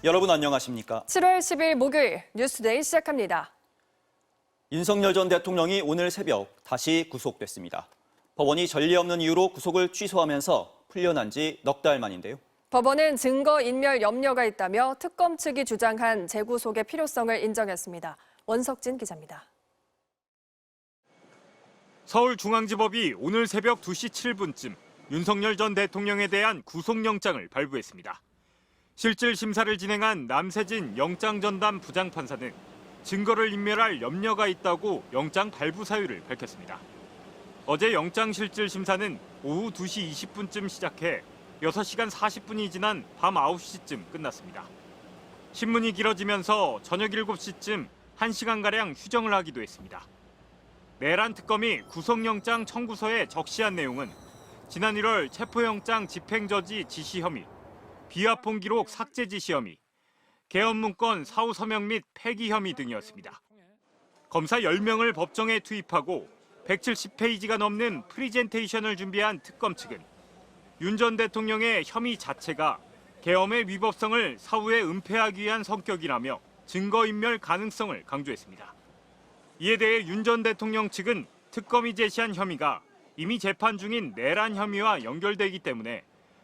여러분 안녕하십니까? 7월 10일 목요일 뉴스데이 시작합니다. 윤석열 전 대통령이 오늘 새벽 다시 구속됐습니다. 법원이 전례 없는 이유로 구속을 취소하면서 풀려난 지 넉 달 만인데요. 법원은 증거인멸 염려가 있다며 특검 측이 주장한 재구속의 필요성을 인정했습니다. 원석진 기자입니다. 서울중앙지법이 오늘 새벽 2시 7분쯤 윤석열 전 대통령에 대한 구속영장을 발부했습니다. 실질 심사를 진행한 남세진 영장전담 부장판사는 증거를 인멸할 염려가 있다고 영장 발부 사유를 밝혔습니다. 어제 영장 실질 심사는 오후 2시 20분쯤 시작해 6시간 40분이 지난 밤 9시쯤 끝났습니다. 신문이 길어지면서 저녁 7시쯤 1시간가량 휴정을 하기도 했습니다. 내란 특검이 구속영장 청구서에 적시한 내용은 지난 1월 체포영장 집행저지 지시 혐의, 비화폰 기록 삭제 지시 혐의, 개헌 문건 사후 서명 및 폐기 혐의 등이었습니다. 검사 10명을 법정에 투입하고 170페이지가 넘는 프리젠테이션을 준비한 특검 측은 윤 전 대통령의 혐의 자체가 계엄의 위법성을 사후에 은폐하기 위한 성격이라며 증거인멸 가능성을 강조했습니다. 이에 대해 윤 전 대통령 측은 특검이 제시한 혐의가 이미 재판 중인 내란 혐의와 연결되기 때문에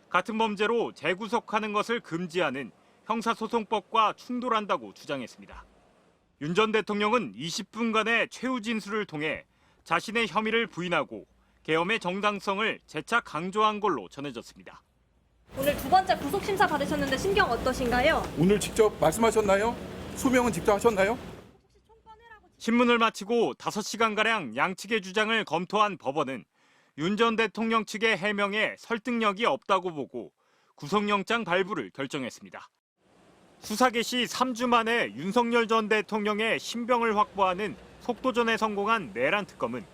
같은 범죄로 재구속하는 것을 금지하는 형사소송법과 충돌한다고 주장했습니다. 윤 전 대통령은 20분간의 최후 진술을 통해 자신의 혐의를 부인하고 계엄의 정당성을 재차 강조한 걸로 전해졌습니다. 오늘 두 번째 구속심사 받으셨는데 심경 어떠신가요? 오늘 직접 말씀하셨나요? 소명은 직접 하셨나요? 신문을 마치고 5시간가량 양측의 주장을 검토한 법원은 윤 전 대통령 측의 해명에 설득력이 없다고 보고 구속영장 발부를 결정했습니다. 수사 개시 3주 만에 윤석열 전 대통령의 신병을 확보하는 속도전에 성공한 내란 특검은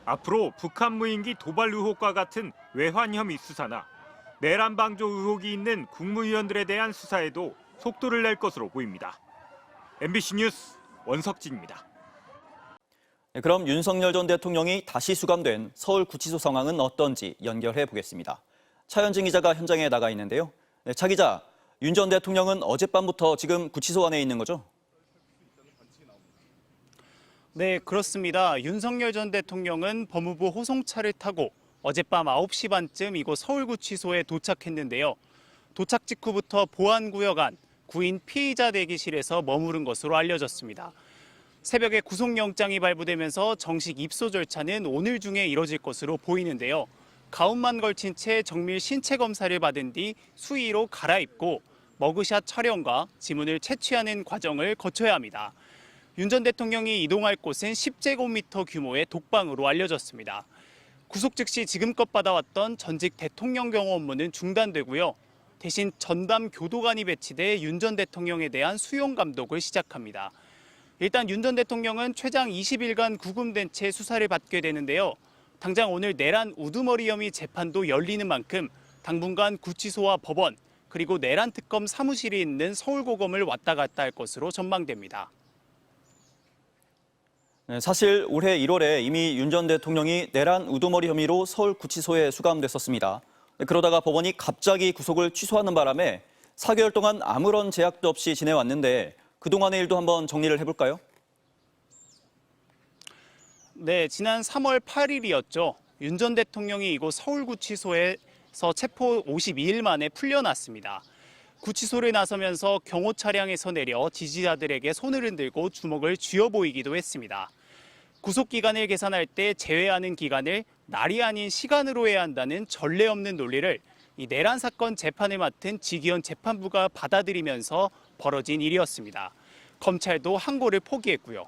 앞으로 북한 무인기 도발 의혹과 같은 외환 혐의 수사나 내란 방조 의혹이 있는 국무위원들에 대한 수사에도 속도를 낼 것으로 보입니다. MBC 뉴스 원석진입니다. 그럼 윤석열 전 대통령이 다시 수감된 서울구치소 상황은 어떤지 연결해 보겠습니다. 차현진 기자가 현장에 나가 있는데요. 차 기자, 윤 전 대통령은 어젯밤부터 지금 구치소 안에 있는 거죠? 네, 그렇습니다. 윤석열 전 대통령은 법무부 호송차를 타고 어젯밤 9시 반쯤 이곳 서울구치소에 도착했는데요. 도착 직후부터 보안구역 안 구인 피의자 대기실에서 머무른 것으로 알려졌습니다. 새벽에 구속영장이 발부되면서 정식 입소 절차는 오늘 중에 이뤄질 것으로 보이는데요. 가운만 걸친 채 정밀 신체 검사를 받은 뒤 수의로 갈아입고 머그샷 촬영과 지문을 채취하는 과정을 거쳐야 합니다. 윤 전 대통령이 이동할 곳은 10제곱미터 규모의 독방으로 알려졌습니다. 구속 즉시 지금껏 받아왔던 전직 대통령 경호 업무는 중단되고요. 대신 전담 교도관이 배치돼 윤 전 대통령에 대한 수용 감독을 시작합니다. 일단 윤 전 대통령은 최장 20일간 구금된 채 수사를 받게 되는데요. 당장 오늘 내란 우두머리 혐의 재판도 열리는 만큼 당분간 구치소와 법원, 그리고 내란 특검 사무실이 있는 서울고검을 왔다 갔다 할 것으로 전망됩니다. 사실 올해 1월에 이미 윤 전 대통령이 내란 우두머리 혐의로 서울구치소에 수감됐었습니다. 그러다가 법원이 갑자기 구속을 취소하는 바람에 4개월 동안 아무런 제약도 없이 지내왔는데 그동안의 일도 한번 정리를 해볼까요? 네, 지난 3월 8일이었죠. 윤 전 대통령이 이곳 서울구치소에서 체포 52일 만에 풀려났습니다. 구치소를 나서면서 경호 차량에서 내려 지지자들에게 손을 흔들고 주먹을 쥐어 보이기도 했습니다. 구속 기간을 계산할 때 제외하는 기간을 날이 아닌 시간으로 해야 한다는 전례 없는 논리를 이 내란 사건 재판을 맡은 지기현 재판부가 받아들이면서 벌어진 일이었습니다. 검찰도 항고를 포기했고요.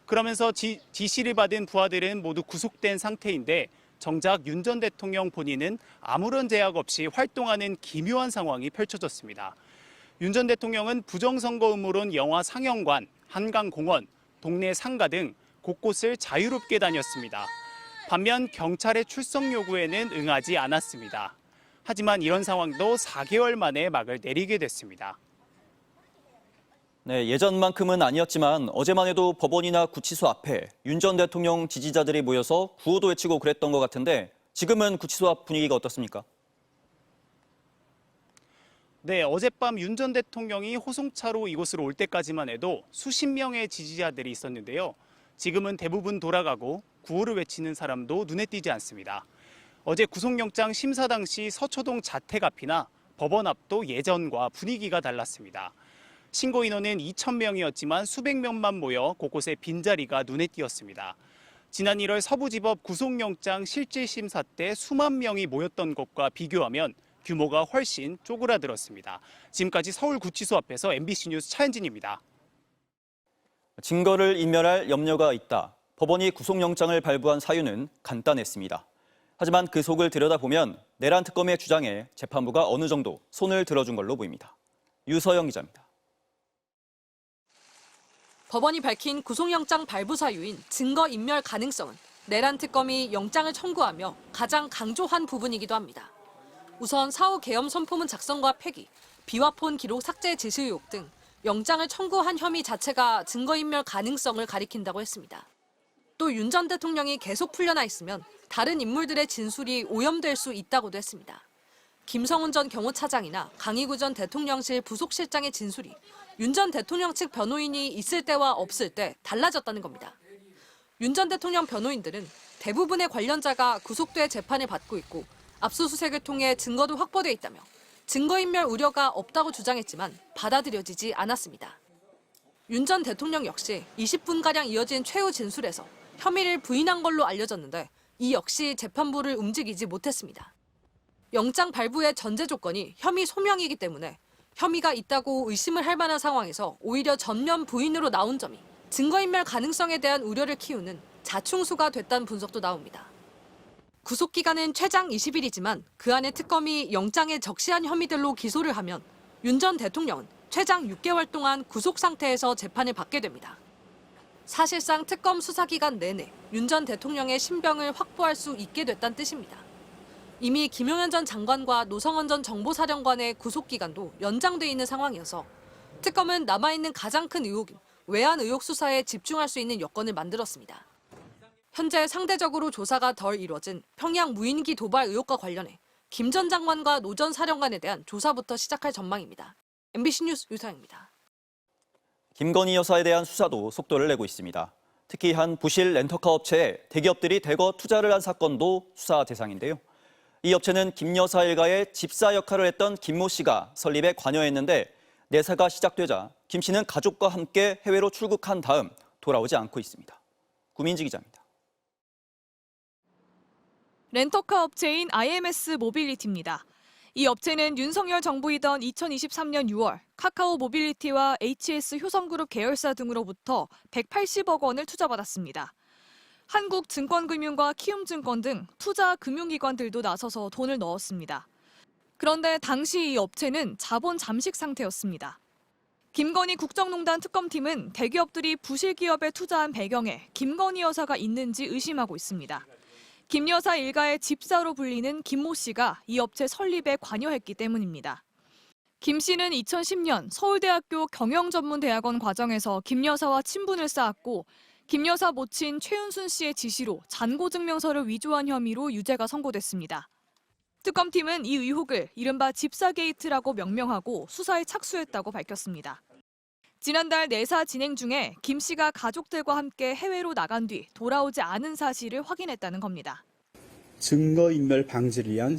그러면서 지시를 받은 부하들은 모두 구속된 상태인데 정작 윤 전 대통령 본인은 아무런 제약 없이 활동하는 기묘한 상황이 펼쳐졌습니다. 윤 전 대통령은 부정선거 음모론 영화 상영관, 한강공원, 동네 상가 등 곳곳을 자유롭게 다녔습니다. 반면 경찰의 출석 요구에는 응하지 않았습니다. 하지만 이런 상황도 4개월 만에 막을 내리게 됐습니다. 네, 예전만큼은 아니었지만 어제만 해도 법원이나 구치소 앞에 윤 전 대통령 지지자들이 모여서 구호도 외치고 그랬던 것 같은데 지금은 구치소 앞 분위기가 어떻습니까? 네, 어젯밤 윤 전 대통령이 호송차로 이곳으로 올 때까지만 해도 수십 명의 지지자들이 있었는데요. 지금은 대부분 돌아가고 구호를 외치는 사람도 눈에 띄지 않습니다. 어제 구속영장 심사 당시 서초동 자택 앞이나 법원 앞도 예전과 분위기가 달랐습니다. 신고 인원은 2,000명이었지만 수백 명만 모여 곳곳에 빈자리가 눈에 띄었습니다. 지난 1월 서부지법 구속영장 실질심사 때 수만 명이 모였던 것과 비교하면 규모가 훨씬 쪼그라들었습니다. 지금까지 서울구치소 앞에서 MBC 뉴스 차현진입니다. 증거를 인멸할 염려가 있다. 법원이 구속영장을 발부한 사유는 간단했습니다. 하지만 그 속을 들여다보면 내란 특검의 주장에 재판부가 어느 정도 손을 들어준 걸로 보입니다. 유서영 기자입니다. 법원이 밝힌 구속영장 발부 사유인 증거인멸 가능성은 내란 특검이 영장을 청구하며 가장 강조한 부분이기도 합니다. 우선 사후 계엄 선포문 작성과 폐기, 비화폰 기록 삭제 지시 의혹 등 영장을 청구한 혐의 자체가 증거인멸 가능성을 가리킨다고 했습니다. 또 윤 전 대통령이 계속 풀려나 있으면 다른 인물들의 진술이 오염될 수 있다고도 했습니다. 김성훈 전 경호차장이나 강희구 전 대통령실 부속실장의 진술이 윤 전 대통령 측 변호인이 있을 때와 없을 때 달라졌다는 겁니다. 윤 전 대통령 변호인들은 대부분의 관련자가 구속돼 재판을 받고 있고 압수수색을 통해 증거도 확보돼 있다며 증거인멸 우려가 없다고 주장했지만 받아들여지지 않았습니다. 윤 전 대통령 역시 20분가량 이어진 최후 진술에서 혐의를 부인한 걸로 알려졌는데 이 역시 재판부를 움직이지 못했습니다. 영장 발부의 전제 조건이 혐의 소명이기 때문에 혐의가 있다고 의심을 할 만한 상황에서 오히려 전면 부인으로 나온 점이 증거인멸 가능성에 대한 우려를 키우는 자충수가 됐다는 분석도 나옵니다. 구속기간은 최장 20일이지만 그 안에 특검이 영장에 적시한 혐의들로 기소를 하면 윤 전 대통령은 최장 6개월 동안 구속 상태에서 재판을 받게 됩니다. 사실상 특검 수사기간 내내 윤 전 대통령의 신병을 확보할 수 있게 됐다는 뜻입니다. 이미 김용현 전 장관과 노성원 전 정보사령관의 구속기간도 연장돼 있는 상황이어서 특검은 남아있는 가장 큰 의혹인 외환 의혹 수사에 집중할 수 있는 여건을 만들었습니다. 현재 상대적으로 조사가 덜 이뤄진 평양 무인기 도발 의혹과 관련해 김 전 장관과 노 전 사령관에 대한 조사부터 시작할 전망입니다. MBC 뉴스 유서영입니다. 김건희 여사에 대한 수사도 속도를 내고 있습니다. 특히 한 부실 렌터카 업체에 대기업들이 대거 투자를 한 사건도 수사 대상인데요. 이 업체는 김 여사 일가의 집사 역할을 했던 김모 씨가 설립에 관여했는데 내사가 시작되자 김 씨는 가족과 함께 해외로 출국한 다음 돌아오지 않고 있습니다. 구민지 기자입니다. 렌터카 업체인 IMS 모빌리티입니다. 이 업체는 윤석열 정부이던 2023년 6월 카카오 모빌리티와 HS 효성그룹 계열사 등으로부터 180억 원을 투자받았습니다. 한국증권금융과 키움증권 등 투자 금융기관들도 나서서 돈을 넣었습니다. 그런데 당시 이 업체는 자본 잠식 상태였습니다. 김건희 국정농단 특검팀은 대기업들이 부실 기업에 투자한 배경에 김건희 여사가 있는지 의심하고 있습니다. 김 여사 일가의 집사로 불리는 김모 씨가 이 업체 설립에 관여했기 때문입니다. 김 씨는 2010년 서울대학교 경영전문대학원 과정에서 김 여사와 친분을 쌓았고 김 여사 모친 최윤순 씨의 지시로 잔고증명서를 위조한 혐의로 유죄가 선고됐습니다. 특검팀은 이 의혹을 이른바 집사 게이트라고 명명하고 수사에 착수했다고 밝혔습니다. 지난달 내사 진행 중에 김 씨가 가족들과 함께 해외로 나간 뒤 돌아오지 않은 사실을 확인했다는 겁니다. 증거인멸 방지를 위한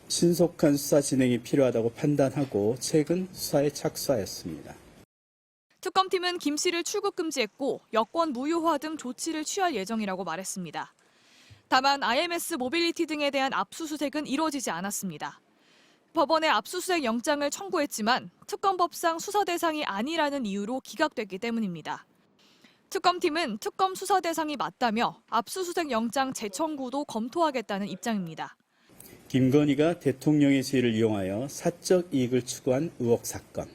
신속한 수사 진행이 필요하다고 판단하고 최근 수사에 착수하였습니다. 특검팀은 김 씨를 출국 금지했고 여권 무효화 등 조치를 취할 예정이라고 말했습니다. 다만 IMS 모빌리티 등에 대한 압수수색은 이루어지지 않았습니다. 법원에 압수수색 영장을 청구했지만 특검법상 수사 대상이 아니라는 이유로 기각됐기 때문입니다. 특검팀은 특검 수사 대상이 맞다며 압수수색 영장 재청구도 검토하겠다는 입장입니다. 김건희가 대통령의 지위를 이용하여 사적 이익을 추구한 의혹 사건,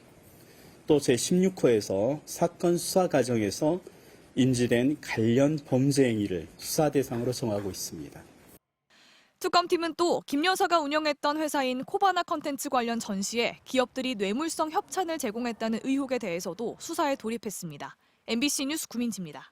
또 제16호에서 사건 수사 과정에서 인지된 관련 범죄 행위를 수사 대상으로 정하고 있습니다. 특검팀은 또 김 여사가 운영했던 회사인 코바나 컨텐츠 관련 전시에 기업들이 뇌물성 협찬을 제공했다는 의혹에 대해서도 수사에 돌입했습니다. MBC 뉴스 구민지입니다.